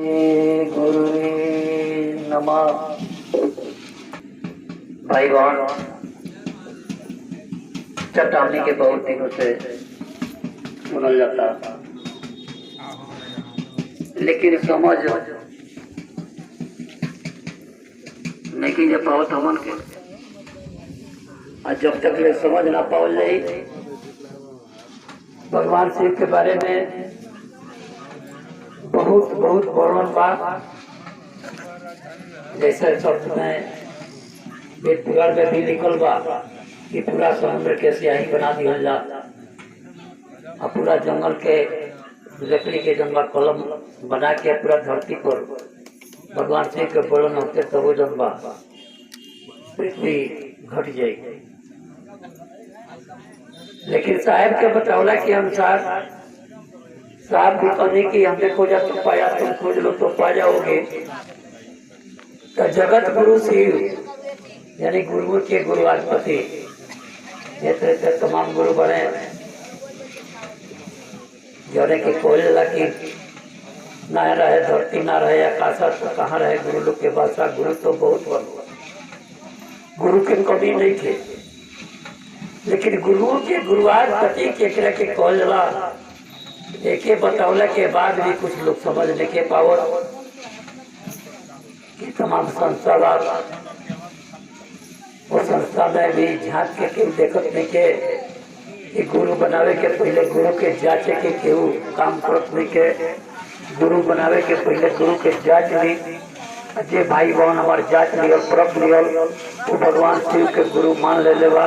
गुरु नमः। भाई बहन, चट्टानी के बहुत दिनों से सुनल जाता, लेकिन समझ नहीं जा पावत हमन के। जब तक ले समझ ना पावल जाई भगवान शिव के बारे में बहुत बहुत वर्णन बात, जैसे शब्द में वेद पुराण में भी लिखल बा कि पूरा समुद्र के स्याही बना दिया जा, और पूरा जंगल के लकड़ी के जंगल कलम बना के पूरा धरती पर भगवान शिव के वर्णन होते तब वो जन बा पृथ्वी घट जाएगी। लेकिन साहब के बतौला के अनुसार साहब भी कहने की हमने खोजा तो पाया, तुम खोज लो तो पा जाओगे। तो जगत गुरु शिव यानी गुरु के गुरुवाधिपति ये तमाम गुरु बने जोड़े के कोई लगी ना रहे धरती ना रहे आकाश तो कहाँ रहे गुरु लोग के बादशाह। गुरु तो बहुत बड़ा, गुरु के कमी नहीं थे, लेकिन गुरुओं के गुरुवाधिपति के कहला देखे बतौला के बाद भी कुछ लोग समझ नहीं पाओ कि तमाम संस्था वो संस्था में भी झांक के क्यों देखत नहीं के गुरु बनावे के पहले गुरु के जांचे के केहू काम करत नहीं के। गुरु बनावे के पहले गुरु के जांच ली, जे भाई बहन हमारे जांच लियल परख लियल वो भगवान शिव के गुरु मान ले लेवा।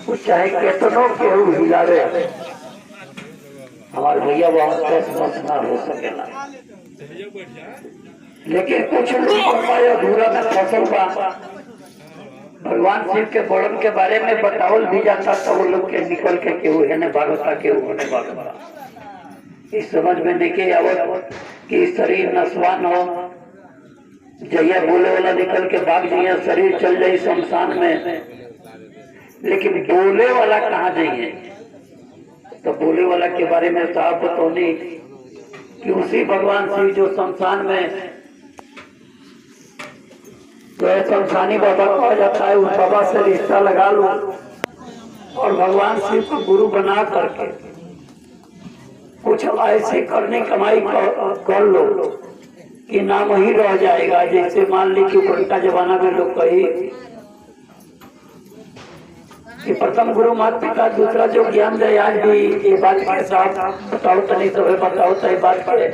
वो चाहे केतनो केहू हिलावे हमारे भैया बहन ना हो सकेला, लेकिन कुछ अधूरा में फसल बा। भगवान शिव के वर्णन के बारे में बतावल भी जाता तो वो लोग के निकल के केहू है भागता केहू होने भागता। इस समझ में नहीं आवत कि शरीर नस्वान हो जहिया बोले वाला निकल के भाग जाइए, शरीर चल जाये शमशान में, लेकिन बोले वाला कहाँ जाइए। तो बोले वाला के बारे में साहब बतौनी कि उसी भगवान शिव जो शमशान में तो शमशानी बाबा कहा जाता है, उस बाबा से रिश्ता लगा लो और भगवान शिव को गुरु बना करके कुछ ऐसी करने कमाई कर लो कि नाम ही रह जाएगा। जैसे मान ली कि उल्टा जमाना में लोग कही कि प्रथम गुरु माता पिता, दूसरा जो ज्ञान दे। आज भी ये बात के साथ बताओ तो नहीं तो बताओ तो ये बात करे,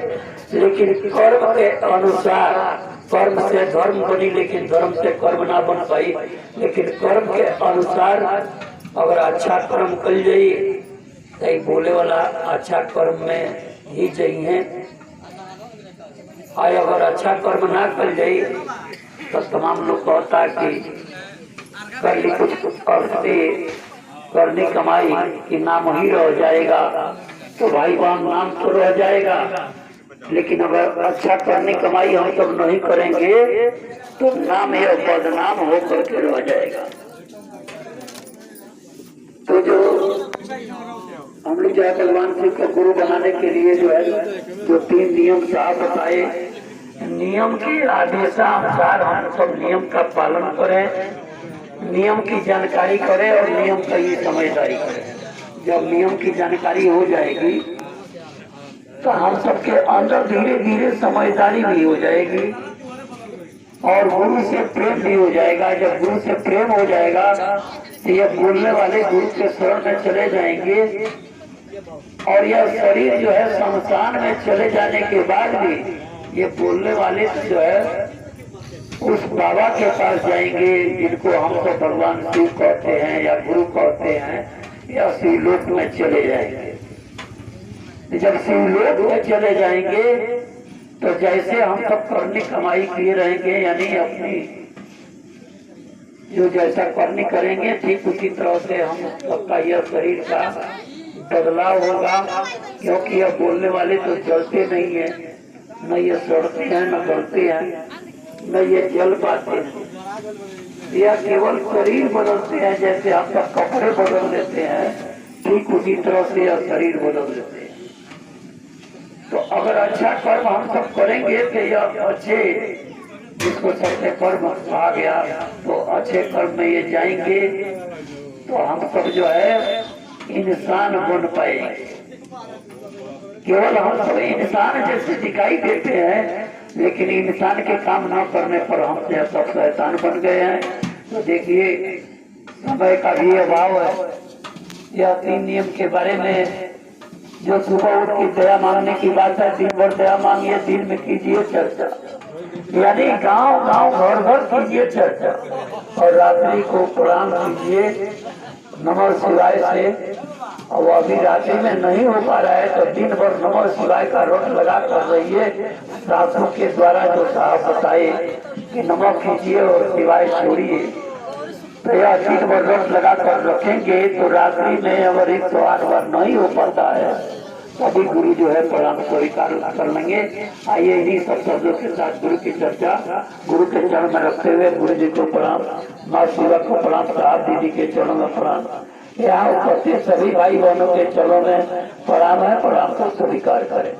लेकिन कर्म के अनुसार कर्म से धर्म बनी, लेकिन धर्म से कर्म ना बन पाई। लेकिन कर्म के अनुसार अगर अच्छा कर्म कर जाई तो बोले वाला अच्छा कर्म में ही जाइए, और अगर अच्छा कर्म ना कर जाई तो तमाम लोग कहता कि कर ली कुछ करनी कमाई कि नाम ही रह जाएगा। तो भाई बहन नाम तो रह जाएगा, लेकिन अगर अच्छा करने कमाई हम सब नहीं करेंगे तो नाम ही बदनाम हो करके रह जाएगा। तो जो हम लोग जो है भगवान शिव को गुरु बनाने के लिए जो है जो 3 नियम साफ बताए, नियम के आदेशानुसार हम सब नियम का पालन करें, नियम की जानकारी करें और नियम का ही समझदारी करें। जब नियम की जानकारी हो जाएगी तो हम सबके अंदर धीरे धीरे समझदारी भी हो जाएगी और गुरु से प्रेम भी हो जाएगा। जब गुरु से प्रेम हो जाएगा तो ये बोलने वाले गुरु के शरण में चले जाएंगे, और यह शरीर जो है शमशान में चले जाने के बाद भी ये बोलने वाले जो है उस बाबा के पास जाएंगे जिनको हम तो भगवान शिव कहते हैं या गुरु कहते हैं, या शिवलोक में चले जाएंगे। जब शिवलोक में चले जाएंगे तो जैसे हम सब करनी कमाई किए रहेंगे, यानी अपनी जो जैसा करनी करेंगे ठीक उसी तरह से हम सबका यह शरीर का बदलाव होगा। क्योंकि यह बोलने वाले तो जलते नहीं है, न ये सड़ते हैं न गलते हैं, न ये जल पाते हैं, यह केवल शरीर बदलते हैं। जैसे हम सब कपड़े बदल देते हैं ठीक उसी तरह से यह शरीर बदल देते हैं। तो अगर अच्छा कर्म हम सब करेंगे तो यह अच्छे, जिसको सबसे कर्म कहा गया, तो अच्छे कर्म में ये जाएंगे तो हम सब जो है इंसान बन पाएंगे। केवल हम सब इंसान जैसे दिखाई देते हैं, लेकिन इंसान के काम न करने पर हम सब शैतान बन गए हैं। तो देखिए समय का भी अभाव है। यह 3 नियम के बारे में जो सुबह उठ के दया मांगने की बात है, दिन भर दया मांगिए, दिन में कीजिए चर्चा, यानी गांव गांव घर घर कीजिए चर्चा, और रात्रि को प्रणाम कीजिए नमः शिवाय से। और अभी रात्रि में नहीं हो पा रहा है तो दिन भर नमः शिवाय का रोट लगा कर रहिए। साधु के द्वारा जो साहब बताए कि नमः कीजिए और शिवाय छोड़िए, तो यह दिन भर रोट लगा कर रखेंगे तो रात्रि में अगर 108 बार नहीं हो पाता है तभी गुरु जो है प्रणाम स्वीकार कर लेंगे। आइए इन्हीं सब शब्दों के साथ गुरु की चर्चा गुरु के चरण में रखते हुए गुरु जी को प्रणाम, माँ शिवा को प्रणाम, साहब दीदी के चरणों में प्रणाम, यहाँ उपस्थित सभी भाई बहनों के चरणों में प्रणाम है, प्रणाम को स्वीकार करें।